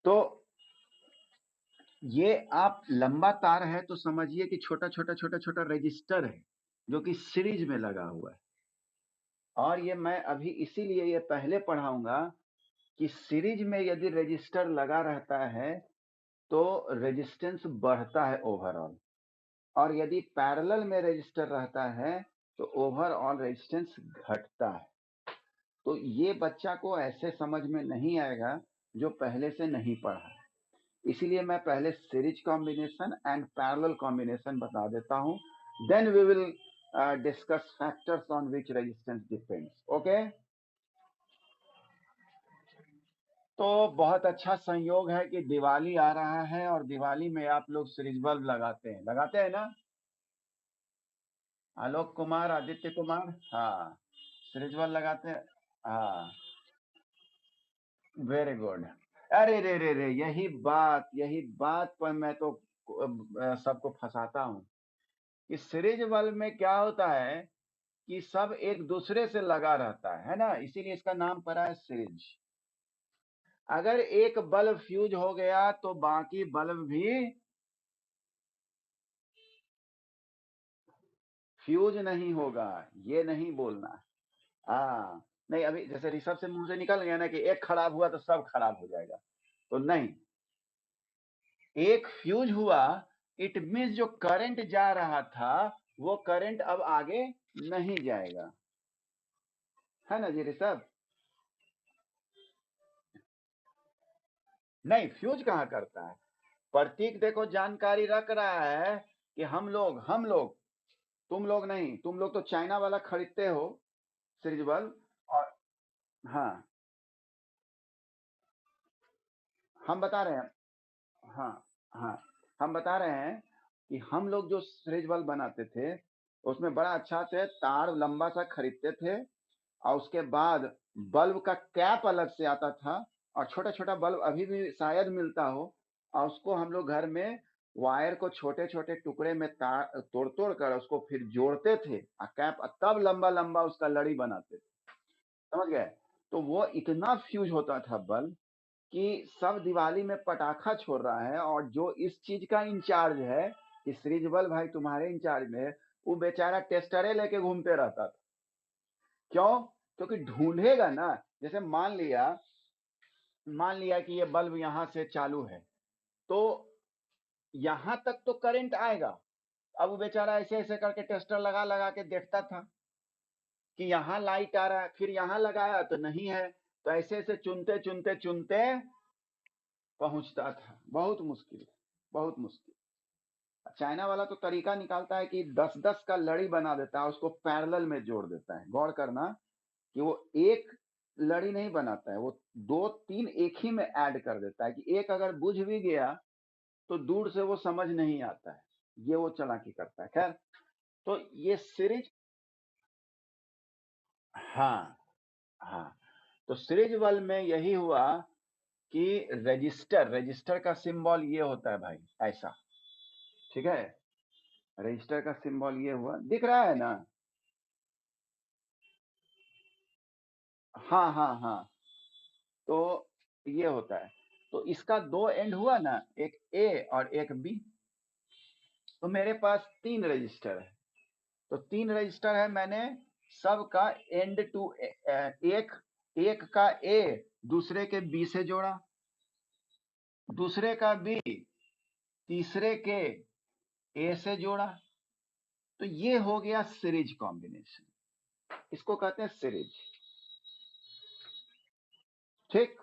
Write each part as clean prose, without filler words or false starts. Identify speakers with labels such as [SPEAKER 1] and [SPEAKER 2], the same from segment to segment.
[SPEAKER 1] तो ये आप लंबा तार है तो समझिए कि छोटा छोटा छोटा छोटा रजिस्टर है जो कि सीरीज में लगा हुआ है। और ये मैं अभी इसीलिए ये पहले पढ़ाऊंगा कि सीरीज में यदि रजिस्टर लगा रहता है तो रेजिस्टेंस बढ़ता है ओवरऑल, और यदि पैरेलल में रजिस्टर रहता है तो ओवरऑल रेजिस्टेंस घटता है। तो ये बच्चा को ऐसे समझ में नहीं आएगा जो पहले से नहीं पढ़ा है। इसीलिए मैं पहले series combination and parallel combination बता देता हूं, then we will discuss factors on which resistance depends. Okay, तो बहुत अच्छा संयोग है कि दिवाली आ रहा है और दिवाली में आप लोग सीरीज बल्ब लगाते हैं ना? आलोक कुमार, आदित्य कुमार, हाँ, सीरीज बल्ब लगाते हैं। हाँ, वेरी गुड। अरे रे रे रे, यही बात पर मैं तो सबको फंसाता हूँ कि सीरीज बल्ब में क्या होता है कि सब एक दूसरे से लगा रहता है ना, इसीलिए इसका नाम पड़ा है सीरीज। अगर एक बल्ब फ्यूज हो गया तो बाकी बल्ब भी फ्यूज नहीं होगा, ये नहीं बोलना। हाँ, नहीं, अभी जैसे ऋषभ से मुंह से निकल गया ना कि एक खराब हुआ तो सब खराब हो जाएगा, तो नहीं, एक फ्यूज हुआ इट मीन्स जो करंट जा रहा था वो करंट अब आगे नहीं जाएगा, है ना जी ऋषभ? नहीं, फ्यूज कहाँ करता है? प्रतीक देखो जानकारी रख रहा है कि हम लोग, तुम लोग नहीं, तुम लोग तो चाइना वाला खरीदते हो सीरीज बल्ब। और हाँ, हम बता रहे हैं, हाँ हाँ, हम बता रहे हैं कि हम लोग जो सीरीज बल्ब बनाते थे उसमें बड़ा अच्छा से तार लंबा सा खरीदते थे, और उसके बाद बल्ब का कैप अलग से आता था, और छोटा छोटा बल्ब अभी भी शायद मिलता हो, और उसको हम लोग घर में वायर को छोटे छोटे टुकड़े में तार तोड़ तोड़ कर उसको फिर जोड़ते थे, और कैप तब लंबा लंबा उसका लड़ी बनाते थे, समझ गए? तो वो इतना फ्यूज होता था बल्ब कि सब दिवाली में पटाखा छोड़ रहा है, और जो इस चीज का इंचार्ज है कि श्रीज बल्ब भाई तुम्हारे इंचार्ज में है, वो बेचारा टेस्टरे लेके घूमते रहता था। क्यों? क्योंकि ढूंढेगा ना, जैसे मान लिया कि ये बल्ब यहां से चालू है, तो यहां तक तो करंट आएगा। अब वो बेचारा ऐसे ऐसे करके टेस्टर लगा लगा के देखता था कि यहाँ लाइट आ रहा है, फिर यहाँ लगाया तो नहीं है, तो ऐसे ऐसे चुनते चुनते चुनते पहुंचता था। बहुत मुश्किल, बहुत मुश्किल। चाइना वाला तो तरीका निकालता है कि 10-10 का लड़ी बना देता है, उसको पैरेलल में जोड़ देता है। गौर करना कि वो एक लड़ी नहीं बनाता है, वो दो तीन एक ही में ऐड कर देता है कि एक अगर बुझ भी गया तो दूर से वो समझ नहीं आता है। ये वो चालाकी करता है। खैर, तो ये सीरीज, हाँ हाँ, तो सीरीज वाल में यही हुआ कि रजिस्टर रजिस्टर का सिंबल ये होता है भाई, ऐसा, ठीक है? रजिस्टर का सिंबल ये हुआ, दिख रहा है ना? हाँ हाँ हाँ, तो ये होता है। तो इसका दो एंड हुआ ना, एक ए और एक बी। तो मेरे पास तीन रजिस्टर है, तो तीन रजिस्टर है, मैंने सबका एंड टू एक एक का ए दूसरे के बी से जोड़ा, दूसरे का बी तीसरे के ए से जोड़ा। तो ये हो गया सीरीज कॉम्बिनेशन, इसको कहते हैं सीरीज। ठीक,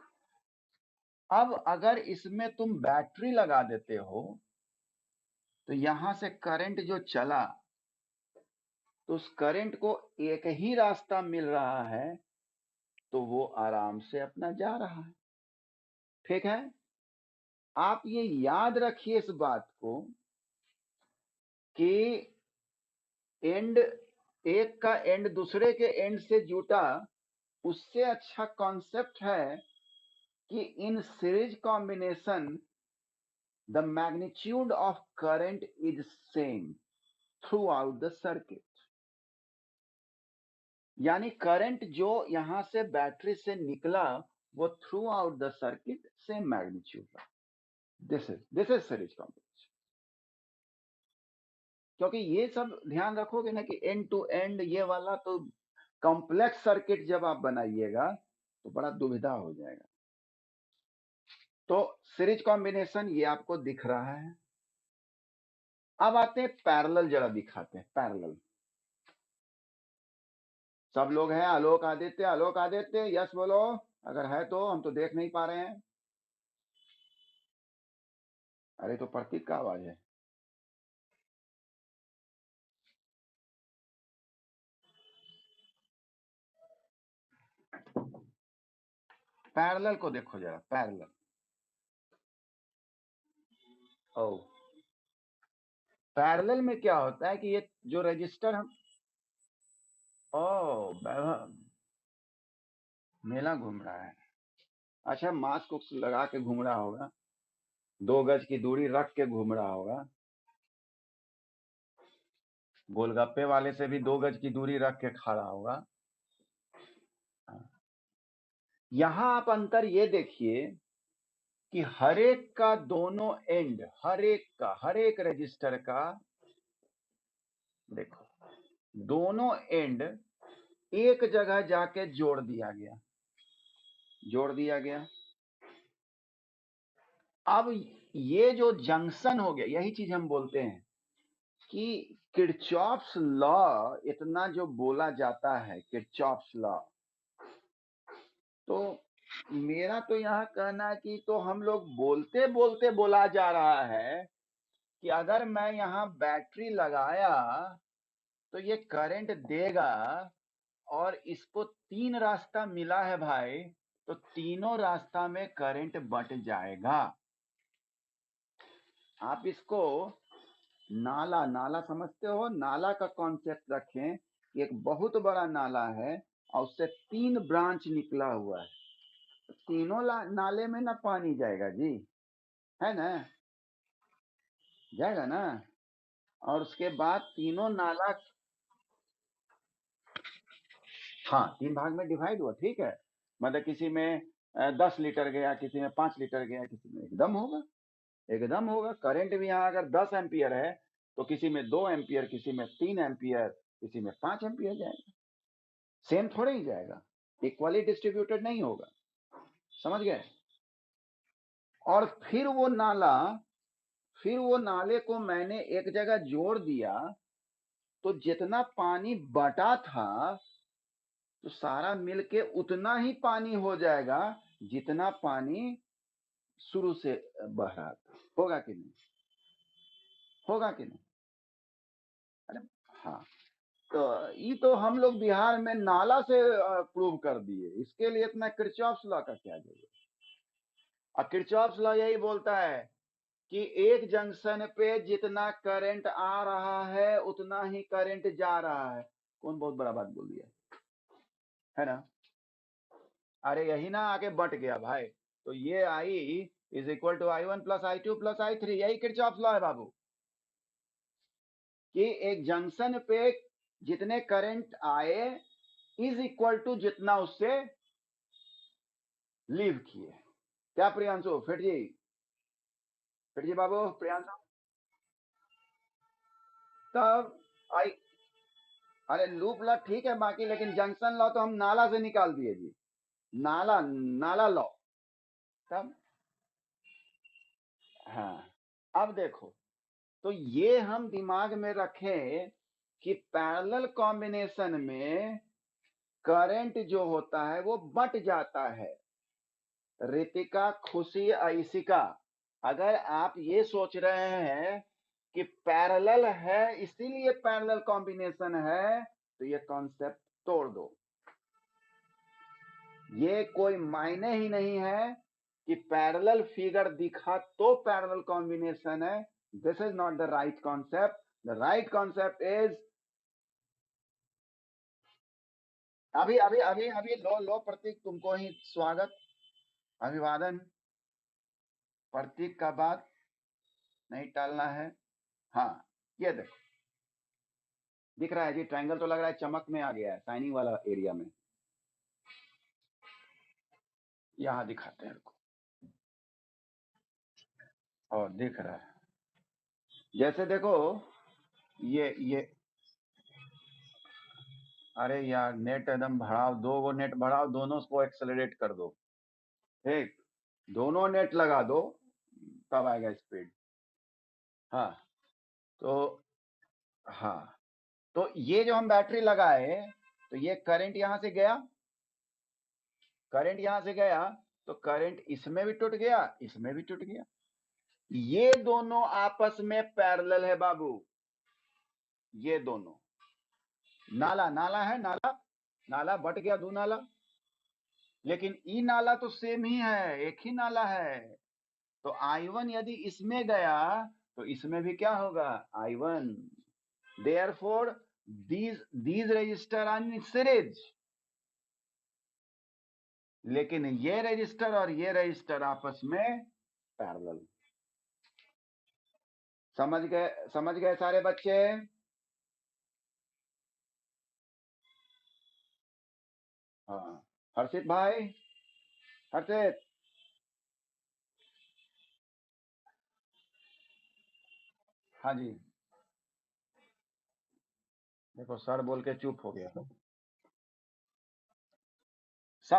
[SPEAKER 1] अब अगर इसमें तुम बैटरी लगा देते हो तो यहां से करंट जो चला, तो उस करंट को एक ही रास्ता मिल रहा है, तो वो आराम से अपना जा रहा है। ठीक है, आप ये याद रखिए इस बात को कि एंड, एक का एंड दूसरे के एंड से जुटा, उससे अच्छा कॉन्सेप्ट है कि in series combination the magnitude of current is same through out the circuit. यानी करंट जो यहां से बैटरी से निकला वो through out the circuit same magnitude. This is series combination. क्योंकि ये सब ध्यान रखोगे ना कि एंड टू एंड ये वाला तो कॉम्प्लेक्स सर्किट जब आप बनाइएगा तो बड़ा दुविधा हो जाएगा। तो सीरीज कॉम्बिनेशन ये आपको दिख रहा है। अब आते हैं पैरेलल, जरा दिखाते हैं पैरेलल। सब लोग हैं? आलोक आदित्य, आलोक आदित्य यस बोलो अगर है तो, हम तो देख नहीं पा रहे हैं। अरे तो प्रतीक का आवाज है। पैरेलल को देखो जरा, पैरेलल। ओ पैरेलल में क्या होता है कि ये जो रजिस्टर हम, ओ मेला घूम रहा है। अच्छा, मास्क उस्क लगा के घूम रहा होगा, 2 गज की दूरी रख के घूम रहा होगा। गोलगप्पे वाले से भी 2 गज की दूरी रख के खा रहा होगा। यहां आप अंतर ये देखिए कि हर एक का दोनों एंड, हर एक रजिस्टर का देखो, दोनों एंड एक जगह जाके जोड़ दिया गया, जोड़ दिया गया। अब ये जो जंक्शन हो गया, यही चीज हम बोलते हैं कि किरचॉफ्स लॉ इतना जो बोला जाता है, किरचॉफ्स लॉ, तो मेरा तो यह कहना है कि तो हम लोग बोलते बोलते बोला जा रहा है कि अगर मैं यहां बैटरी लगाया तो ये करंट देगा, और इसको 3 रास्ता मिला है भाई, तो तीनों रास्ता में करंट बट जाएगा। आप इसको नाला, नाला समझते हो? नाला का कॉन्सेप्ट रखें, एक बहुत बड़ा नाला है और उससे 3 ब्रांच निकला हुआ है, तीनों नाले में ना पानी जाएगा जी, है ना? जाएगा ना? और उसके बाद तीनों नाला, हाँ 3 भाग में डिवाइड हुआ, ठीक है। मतलब किसी में 10 लीटर गया, किसी में 5 लीटर गया, किसी में एकदम होगा, एकदम होगा। करंट भी यहाँ अगर 10 एम्पियर है तो किसी में 2 एम्पियर, किसी में 3 एम्पियर, किसी में 5 एम्पियर जाएगा। सेम थोड़े ही जाएगा, इक्वली डिस्ट्रीब्यूटेड नहीं होगा, समझ गए? और फिर वो नाले को मैंने एक जगह जोड़ दिया, तो जितना पानी बटा था तो सारा मिलके उतना ही पानी हो जाएगा जितना पानी शुरू से बह रहा था। होगा कि नहीं? होगा कि नहीं? अरे हाँ, तो ये तो हम लोग बिहार में नाला से प्रूव कर दिए, इसके लिए इतना किरचॉफ्स लॉ का क्या जरूरत? और किरचॉफ्स लॉ यही बोलता है कि एक जंक्शन पे जितना करंट आ रहा है उतना ही करंट जा रहा है। कौन बहुत बड़ा बात बोल दिया, है ना? अरे यही ना आके बट गया भाई। तो ये I is equal to I1 plus I2 plus I3, यही किरचॉफ्स लॉ है बाबू, कि एक जंक्शन पे जितने करंट आए इज इक्वल टू जितना उससे लीव किए। क्या प्रियांशु? फिर जी बाबू, प्रियांशु। तब आई, अरे लूप लॉ ठीक है बाकी, लेकिन जंक्शन लॉ तो हम नाला से निकाल दिए जी, नाला, नाला लॉ। तब हाँ, अब देखो, तो ये हम दिमाग में रखें कि पैरेलल कॉम्बिनेशन में करंट जो होता है वो बट जाता है। रितिका, खुशी, ऐसिका, अगर आप ये सोच रहे हैं कि पैरेलल है इसीलिए पैरेलल कॉम्बिनेशन है, तो ये कॉन्सेप्ट तोड़ दो। ये कोई मायने ही नहीं है कि पैरेलल फिगर दिखा तो पैरेलल कॉम्बिनेशन है। This is not the right concept. The right concept is, अभी अभी अभी अभी लो लो प्रतीक, तुमको ही स्वागत, अभिवादन। प्रतीक का बात नहीं टालना है। हाँ, ये देखो, दिख रहा है जी ट्रायंगल, तो लग रहा है चमक में आ गया है, शाइनिंग वाला एरिया में। यहाँ दिखाते हैं रुको, और दिख रहा है जैसे देखो ये अरे यार नेट एकदम बढ़ाओ, 2 नेट बढ़ाओ, दोनों को एक्सेलरेट कर दो, ठीक, दोनों नेट लगा दो तब आएगा स्पीड। हाँ तो हाँ तो ये जो हम बैटरी लगाए तो ये करंट यहाँ से गया, करंट यहाँ से गया तो करंट इसमें भी टूट गया, इसमें भी टूट गया, ये दोनों आपस में पैरेलल है बाबू, ये दोनों नाला नाला है, नाला नाला बट गया, दो नाला, लेकिन ई नाला तो सेम ही है, एक ही नाला है। तो I1 यदि इसमें गया तो इसमें भी क्या होगा, I1। Therefore these resistor are in series, लेकिन ये रजिस्टर और ये रजिस्टर आपस में पैरेलल। समझ गए सारे बच्चे? हाँ हर्षित भाई, हर्षित, हाँ जी, देखो सर बोल के चुप हो गया, सब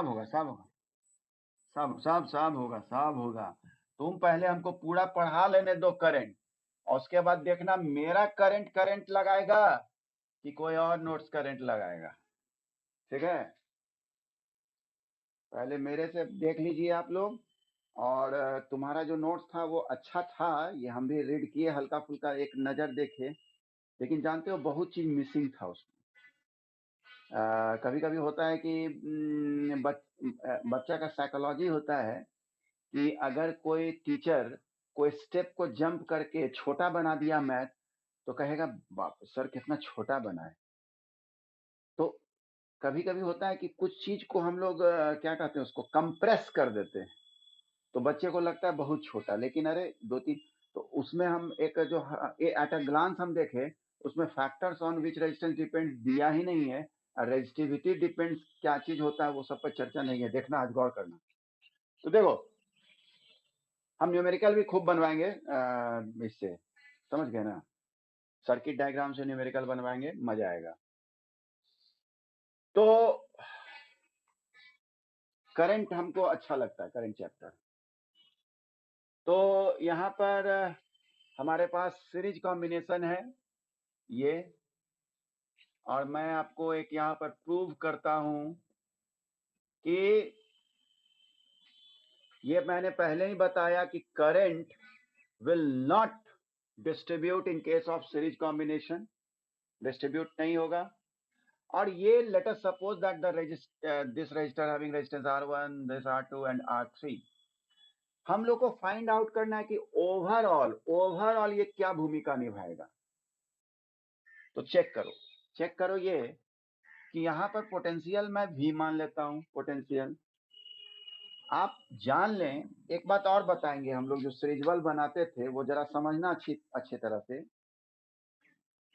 [SPEAKER 1] होगा, सब होगा, सब होगा, सब होगा। तुम पहले हमको पूरा पढ़ा लेने दो करंट, और उसके बाद देखना मेरा करंट लगाएगा कि कोई और नोट्स करंट लगाएगा, ठीक है? पहले मेरे से देख लीजिए आप लोग, और तुम्हारा जो नोट्स था वो अच्छा था, ये हम भी रीड किए, हल्का फुल्का एक नज़र देखे, लेकिन जानते हो बहुत चीज़ मिसिंग था उसमें। कभी कभी होता है कि बच्चा का साइकोलॉजी होता है कि अगर कोई टीचर कोई स्टेप को जंप करके छोटा बना दिया मैथ, तो कहेगा बाप सर कितना छोटा बनाए। तो कभी कभी होता है कि कुछ चीज को हम लोग क्या कहते हैं उसको कंप्रेस कर देते हैं, तो बच्चे को लगता है बहुत छोटा, लेकिन अरे दो तीन, तो उसमें हम एक जो एट अ ग्लांस हम देखें, उसमें factors on which resistance depends दिया ही नहीं है, रेजिस्टिविटी डिपेंड्स क्या चीज होता है वो सब पर चर्चा नहीं है, देखना आज गौर करना। तो देखो हम न्यूमेरिकल भी खूब बनवाएंगे, इससे समझ गए ना, सर्किट डायग्राम से न्यूमेरिकल बनवाएंगे, मजा आएगा। तो करंट हमको अच्छा लगता है, करंट चैप्टर। तो यहाँ पर हमारे पास सीरीज कॉम्बिनेशन है ये, और मैं आपको एक यहाँ पर प्रूव करता हूं कि ये मैंने पहले ही बताया कि current will not distribute in case of series combination, distribute नहीं होगा। और ये let us suppose that the this register having resistance R1, this R2 and R3, हम लोग को फाइंड आउट करना है कि ओवरऑल ये क्या भूमिका निभाएगा। तो चेक करो ये कि यहाँ पर पोटेंशियल मैं V मान लेता हूँ, पोटेंशियल आप जान लें। एक बात और बताएंगे, हम लोग जो सीरीज बल्ब बनाते थे वो जरा समझना अच्छी तरह से,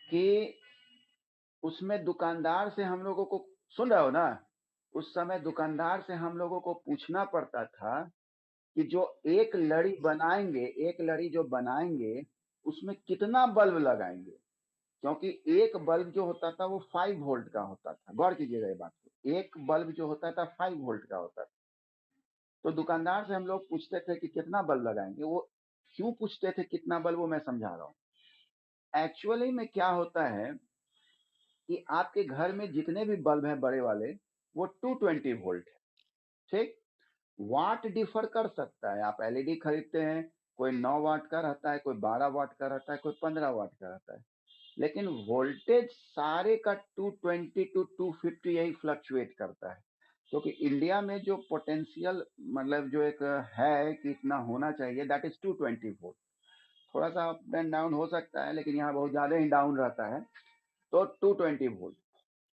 [SPEAKER 1] कि उसमें दुकानदार से हम लोगों को, सुन रहे हो ना, उस समय दुकानदार से हम लोगों को पूछना पड़ता था कि जो एक लड़ी बनाएंगे, एक लड़ी जो बनाएंगे उसमें कितना बल्ब लगाएंगे, क्योंकि एक बल्ब जो होता था वो 5 वोल्ट का होता था, गौर कीजिएगा ये बात को, एक बल्ब जो होता था 5 वोल्ट का होता था। तो दुकानदार से हम लोग पूछते थे कि कितना बल्ब लगाएंगे, वो क्यों पूछते थे कितना बल्ब, वो मैं समझा रहा हूँ। एक्चुअली में क्या होता है कि आपके घर में जितने भी बल्ब हैं बड़े वाले, वो 220 वोल्ट है, ठीक। वाट डिफर कर सकता है, आप एलईडी खरीदते हैं, कोई 9 वाट का रहता है, कोई 12 वाट का रहता है, कोई 15 वाट का रहता है, लेकिन वोल्टेज सारे का 220 टू 250 यही फ्लक्चुएट करता है, क्योंकि इंडिया में जो पोटेंशियल मतलब जो एक है कि इतना होना चाहिए, दैट इज 220 वोल्ट। थोड़ा सा अप एंड डाउन हो सकता है, लेकिन यहाँ बहुत ज्यादा ही डाउन रहता है, तो 220 वोल्ट।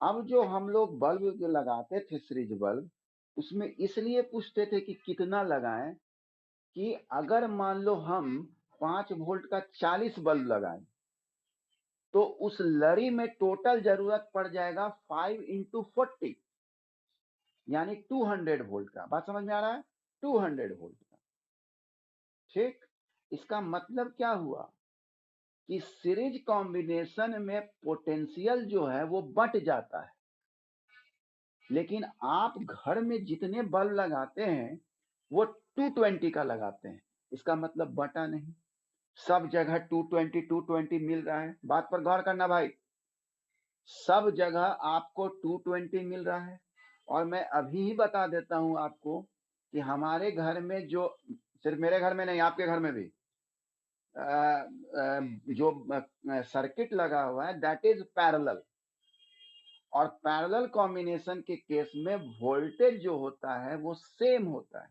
[SPEAKER 1] अब जो हम लोग बल्ब जो लगाते थे सीरीज बल्ब, उसमें इसलिए पूछते थे कि कितना लगाएं, कि अगर मान लो हम 5 वोल्ट का 40 बल्ब लगाएं, तो उस लड़ी में टोटल जरूरत पड़ जाएगा 5 into 40, यानी 200 वोल्ट का। बात समझ में आ रहा है? 200 वोल्ट का। ठीक, इसका मतलब क्या हुआ कि सीरीज कॉम्बिनेशन में पोटेंशियल जो है वो बट जाता है, लेकिन आप घर में जितने बल्ब लगाते हैं वो 220 का लगाते हैं, इसका मतलब बटा नहीं, सब जगह 220 मिल रहा है। बात पर गौर करना भाई, सब जगह आपको 220 मिल रहा है। और मैं अभी ही बता देता हूं आपको कि हमारे घर में जो, सिर्फ मेरे घर में नहीं आपके घर में भी जो सर्किट लगा हुआ है दैट इज पैरेलल, और पैरेलल कॉम्बिनेशन के केस में वोल्टेज जो होता है वो सेम होता है,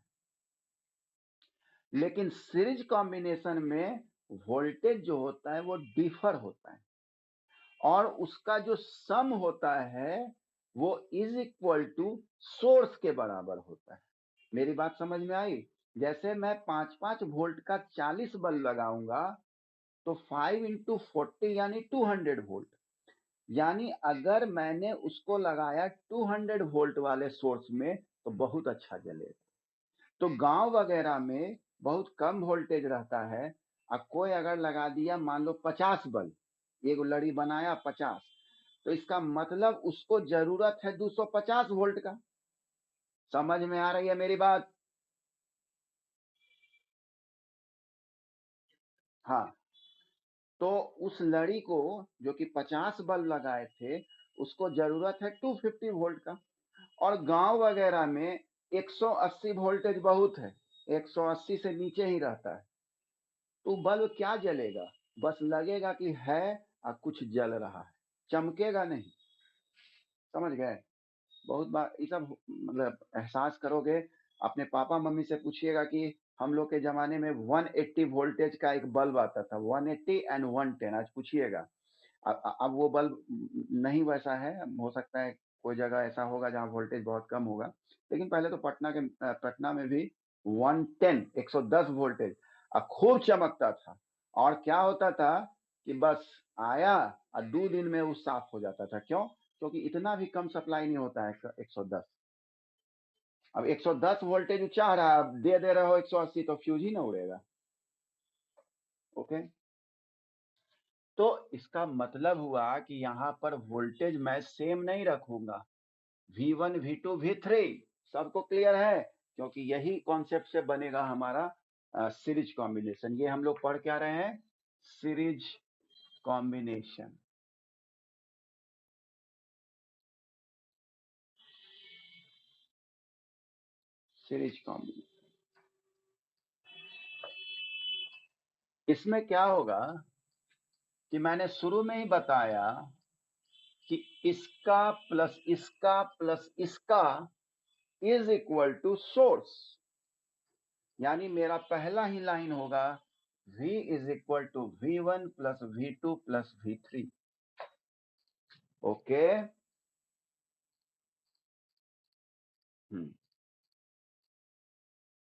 [SPEAKER 1] लेकिन सीरीज कॉम्बिनेशन में वोल्टेज जो होता है वो डिफर होता है, और उसका जो सम होता है वो इज इक्वल टू सोर्स के बराबर होता है। मेरी बात समझ में आई? जैसे मैं 5-5 वोल्ट का 40 बल्ब लगाऊंगा तो 5 इंटू 40 यानी 200 वोल्ट, यानी अगर मैंने उसको लगाया 200 वोल्ट वाले सोर्स में तो बहुत अच्छा जलेगा। तो गांव वगैरह में बहुत कम वोल्टेज रहता है, अब कोई अगर लगा दिया मान लो 50 बल्ब, एक लड़ी बनाया 50, तो इसका मतलब उसको जरूरत है 250 वोल्ट का। समझ में आ रही है मेरी बात? हाँ, तो उस लड़ी को जो कि 50 बल्ब लगाए थे उसको जरूरत है 250 वोल्ट का, और गांव वगैरह में 180 वोल्टेज बहुत है, 180 से नीचे ही रहता है, तो बल्ब क्या जलेगा, बस लगेगा कि है और कुछ जल रहा है, चमकेगा नहीं। समझ गए? बहुत बार ये सब मतलब एहसास करोगे, अपने पापा मम्मी से पूछिएगा कि हम लोग के जमाने में 180 वोल्टेज का एक बल्ब आता था, 180 एंड 110, आज पूछिएगा। अब वो बल्ब नहीं वैसा है, हो सकता है कोई जगह ऐसा होगा जहाँ वोल्टेज बहुत कम होगा, लेकिन पहले तो पटना में भी 110 110 वोल्टेज खूब चमकता था, और क्या होता था कि बस आया और 2 दिन में वो साफ हो जाता था। क्यों? क्योंकि इतना भी कम सप्लाई नहीं होता है 110। अब 110 वोल्टेज चाह रहा है, अब दे रहे हो 180 तो फ्यूज ही ना उड़ेगा। ओके, तो इसका मतलब हुआ कि यहाँ पर वोल्टेज मैं सेम नहीं रखूंगा, V1 V2 V3 सबको क्लियर है? क्योंकि यही कॉन्सेप्ट से बनेगा हमारा सीरीज कॉम्बिनेशन। ये हम लोग पढ़ क्या रहे हैं? Series combination. सीरीज कॉम्बिनेशन इसमें क्या होगा कि मैंने शुरू में ही बताया कि इसका प्लस इसका इज इक्वल टू सोर्स, यानी मेरा पहला ही लाइन होगा V is equal to V1 plus V2 plus V3। Okay,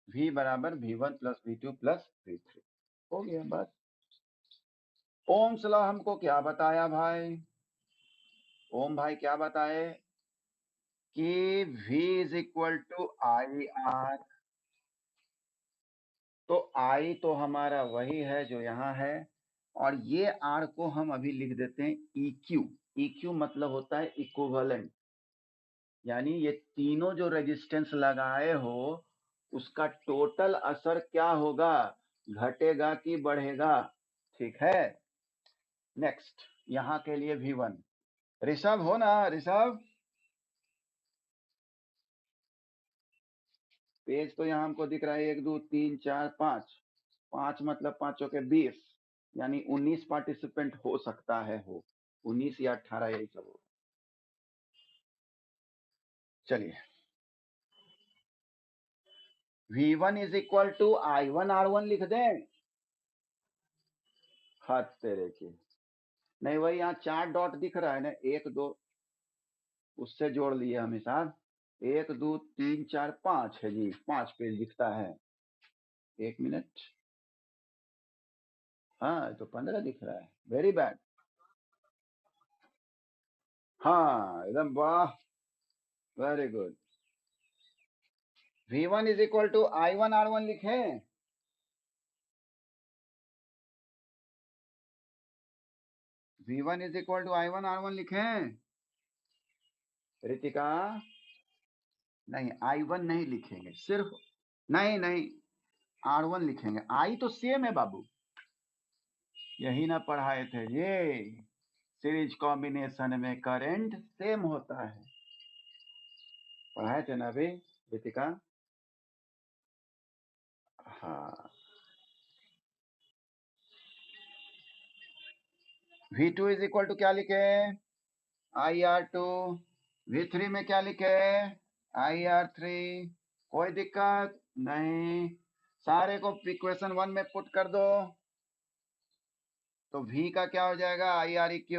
[SPEAKER 1] V बराबर V1 plus V2 plus V3। हो गया बात। ओम्स लॉ हमको क्या बताया भाई? ओम भाई क्या बताए कि V is equal to I R, तो I तो हमारा वही है जो यहाँ है, और ये R को हम अभी लिख देते हैं EQ। EQ मतलब होता है इक्विवेलेंट, यानी ये तीनों जो रेजिस्टेंस लगाए हो उसका टोटल असर क्या होगा, घटेगा कि बढ़ेगा? ठीक है, नेक्स्ट यहाँ के लिए V1। ऋषभ हो ना? ऋषभ, पेज तो यहाँ हमको दिख रहा है 1 2 3 4 5, 5 मतलब 5 के 20, यानी 19 पार्टिसिपेंट हो सकता है, हो 19 या 18 यही सब हो। चलिए, V1 is equal to I1R1 लिख दें। हाथ तेरे की, नहीं वही यहाँ 4 डॉट दिख रहा है ना, 1 2, उससे जोड़ लिए हम हिसाब, 1 2 3 4 5 है जी, 5 पेज दिखता है। 1 मिनट, हाँ तो 15 दिख रहा है, वेरी बैड। हाँ एकदम वाह, very good. V1 is equal to I1 R1 लिखें। V1 is equal to I1 R1 लिखें। रितिका, नहीं I1 नहीं लिखेंगे, सिर्फ नहीं नहीं R1 लिखेंगे। I तो सेम है बाबू, यही ना पढ़ाए थे ये, सीरीज कॉम्बिनेशन में करंट सेम होता है, पढ़ाए थे ना अभी रितिका। हाँ, V2 इज इक्वल टू क्या लिखे, IR2। V3 में क्या लिखे, IR3। कोई दिक्कत नहीं, सारे को इक्वेशन 1 में पुट कर दो। तो V का क्या हो जाएगा, IREQ।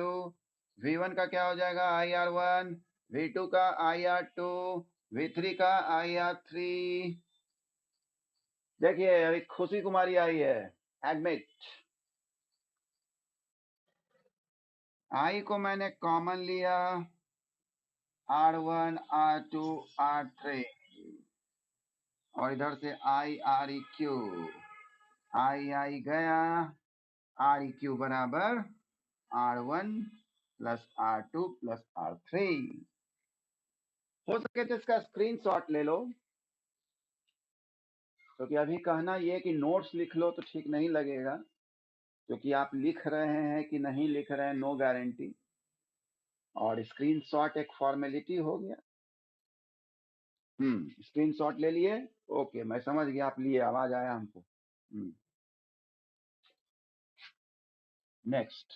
[SPEAKER 1] V1 का क्या हो जाएगा, IR1। V2 का IR2। V3 का IR3। देखिए अभी खुशी कुमारी आई है, एडमिट। I को मैंने कॉमन लिया, R1 R2 R3, और इधर से IREQ, I गया, REQ बराबर R1 plus R2 plus R3। हो सके तो इसका स्क्रीनशॉट ले लो, क्योंकि अभी कहना ये कि नोट्स लिख लो तो ठीक नहीं लगेगा, क्योंकि आप लिख रहे हैं कि नहीं लिख रहे हैं नो गारंटी, और स्क्रीनशॉट एक फॉर्मेलिटी हो गया। स्क्रीनशॉट ले लिए, ओके मैं समझ गया आप लिए, आवाज आया हमको। नेक्स्ट,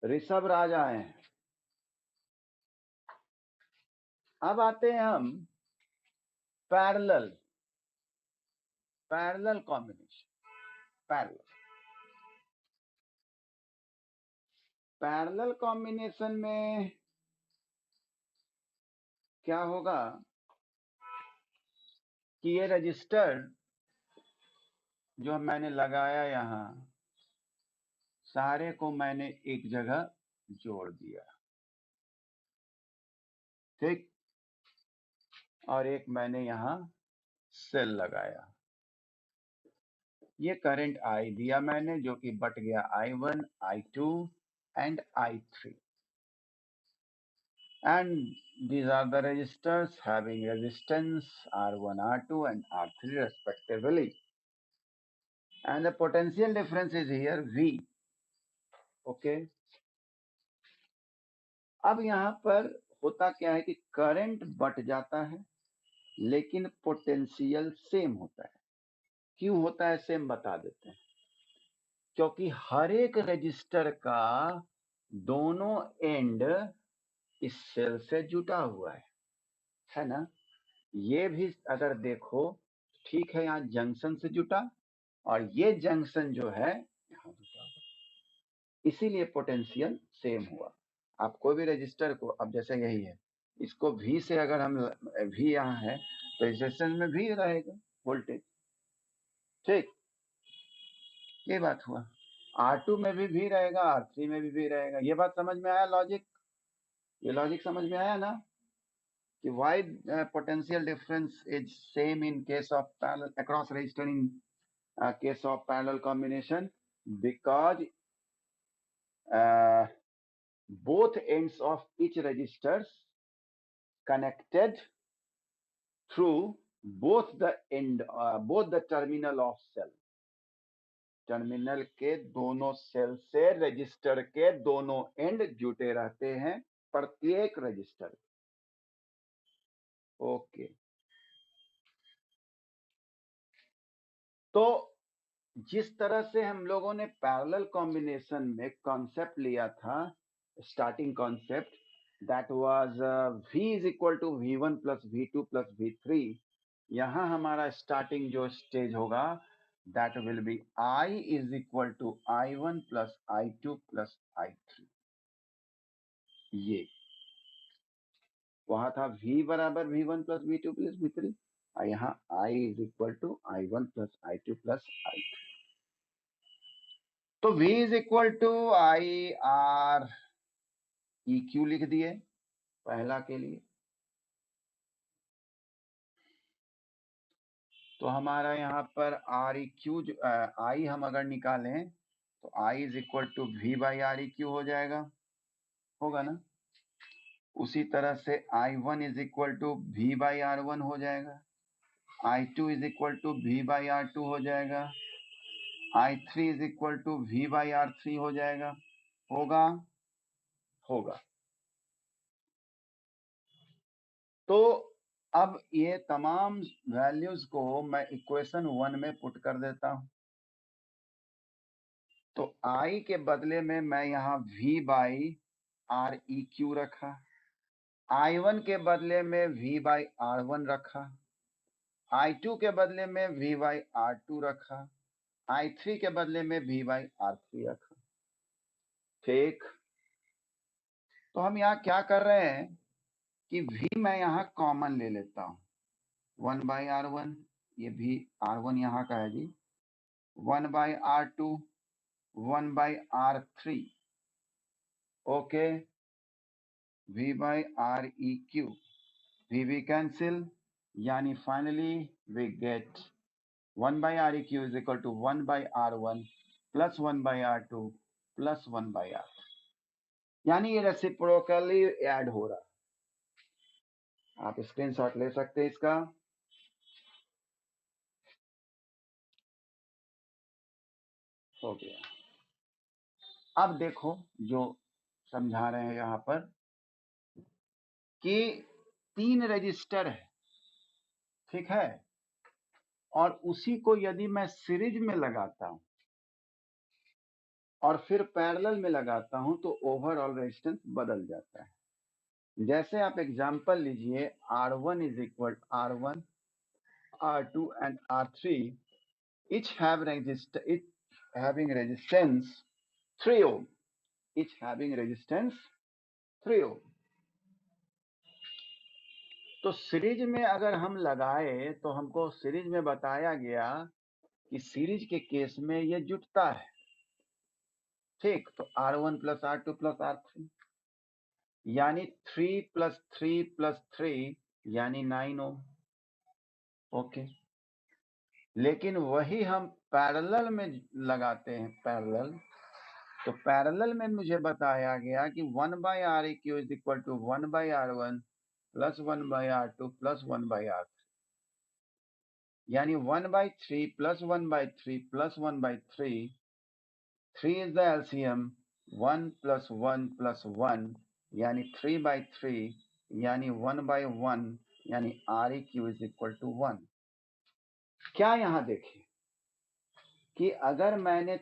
[SPEAKER 1] ऋषभ राजा हैं। अब आते हैं हम पैरेलल कॉम्बिनेशन। पैरेलल कॉम्बिनेशन में क्या होगा कि ये रजिस्टर जो मैंने लगाया यहां, सारे को मैंने एक जगह जोड़ दिया, ठीक, और एक मैंने यहां सेल लगाया। ये करंट I दिया मैंने, जो कि बट गया I1 I2 and I3, and these are the resistors having resistance R1 R2 and R3 respectively, and the potential difference is here V। Okay, अब यहाँ पर होता क्या है कि करंट बट जाता है, लेकिन पोटेंशियल सेम होता है। क्यों होता है सेम, बता देते हैं। क्योंकि हर एक रजिस्टर का दोनों एंड इस सेल से जुटा हुआ है ना। ये भी अगर देखो ठीक है, यहाँ जंक्शन से जुटा, और ये जंक्शन जो है यहाँ जुटा हुआ, इसीलिए पोटेंशियल सेम हुआ। आप कोई भी रजिस्टर को, अब जैसे यही है, इसको V से अगर हम, V यहाँ है तो रेजिस्टेंस में V रहेगा वोल्टेज, ठीक, ये बात हुआ। R2 में भी V रहेगा, R3 में भी V रहेगा। ये बात समझ में आया, लॉजिक, ये लॉजिक समझ में आया ना, कि why potential difference is same in case of parallel across resistor in case of parallel combination, because both ends of each resistors connected through both the terminal of cell, terminal के दोनों cell से register के दोनों and जुटे रहते हैं प्रत्येक register. Okay, तो जिस तरह से हम लोगों ने पैरेलल कॉम्बिनेशन में कॉन्सेप्ट लिया था, starting concept, that was V is equal to V1 plus V2 plus V3, यहां हमारा स्टार्टिंग जो स्टेज होगा, that will be I is equal to I1 plus I2 plus I3। ये वहां था V बराबर V1 plus V2 plus V3, और यहाँ I is equal to I1 plus I2 plus I3। तो V is equal to I R E Q लिख दिए पहला के लिए। तो हमारा यहाँ पर आर ई क्यू आई हम अगर निकालें तो I is equal to V by R E Q हो जाएगा, होगा ना। उसी तरह से I one is equal to V by R one हो जाएगा, I two is equal to V by R two हो जाएगा, I three is equal to V by R three हो जाएगा, होगा होगा। तो अब ये तमाम वैल्यूज को मैं इक्वेशन वन में पुट कर देता हूं। तो I के बदले में मैं यहाँ V by R E Q रखा, I1 के बदले में V बाई आर वन रखा, I2 के बदले में V बाई आर टू रखा, I3 के बदले में V बाई आर थ्री रखा। ठीक, तो हम यहाँ क्या कर रहे हैं कि V मैं यहाँ कॉमन ले लेता हूँ, 1 बाई आर वन, ये भी आर वन यहाँ का है जी, 1 by R two, 1 by R three, okay, V by R E Q, V cancel, यानी finally we get 1 by R E Q is equal to 1 by R one plus 1 by R two plus 1 by R, यानी ये reciprocally add हो रहा है। आप screenshot ले सकते हैं इसका। हो गया। अब देखो जो समझा रहे हैं यहाँ पर कि 3 रजिस्टर है, ठीक है, और उसी को यदि मैं सीरीज में लगाता हूं और फिर पैरेलल में लगाता हूं तो ओवरऑल रेजिस्टेंस बदल जाता है। जैसे आप एग्जांपल लीजिए, R1 is equal R1, R2 and R3 each having resistance 3 ohm, each having resistance 3 ohm। तो सीरीज में अगर हम लगाए तो हमको सीरीज में बताया गया कि सीरीज के केस में ये जुटता है, ठीक। तो R1 plus R2 plus R3 यानी 3 प्लस 3 प्लस 3 यानी 9 ओम, ओके। लेकिन वही हम पैरेलल में लगाते हैं, पैरेलल, तो पैरेलल में मुझे बताया गया कि 1 by R E Q is equal to 1 by R one plus 1 by R two plus 1 by R three, यानी 1 by three plus 1 by three plus 1 by three, 3 is the LCM, 1 plus 1 plus 1 यानी 3 by 3 यानी 1 by 1 यानी REQ is equal to 1। क्या यहां देखें कि अगर मैंने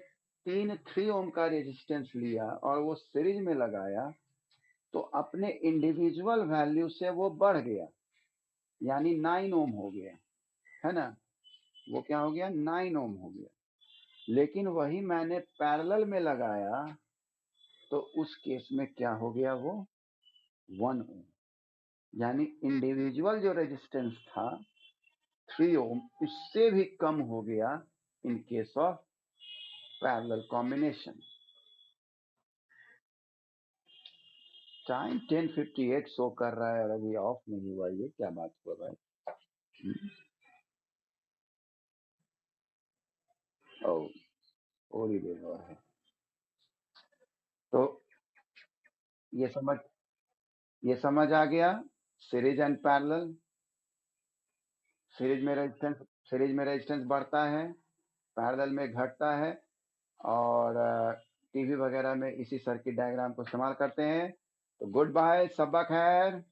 [SPEAKER 1] 3 ओम का रेजिस्टेंस लिया और वो सीरीज में लगाया तो अपने इंडिविजुअल वैल्यू से वो बढ़ गया, यानी 9 ओम हो गया, है ना। वो क्या हो गया, 9 ओम हो गया। लेकिन वही मैंने पैरेलल में लगाया तो उस केस में क्या हो गया, वो 1 ओम, यानी इंडिविजुअल जो रेजिस्टेंस था 3 ओम उससे भी कम हो गया in case of parallel combination. Time 10:58 show कर रहा है और अभी ऑफ नहीं हुआ, ये क्या बात हुआ भाई। और ही देर हुआ है। तो ये समझ आ गया, सीरीज एंड पैरेलल। सीरीज में रेजिस्टेंस बढ़ता है, पैरेलल में घटता है, और टीवी वगैरह में इसी सर्किट डायग्राम को इस्तेमाल करते हैं। तो गुड बाय, सबक खैर।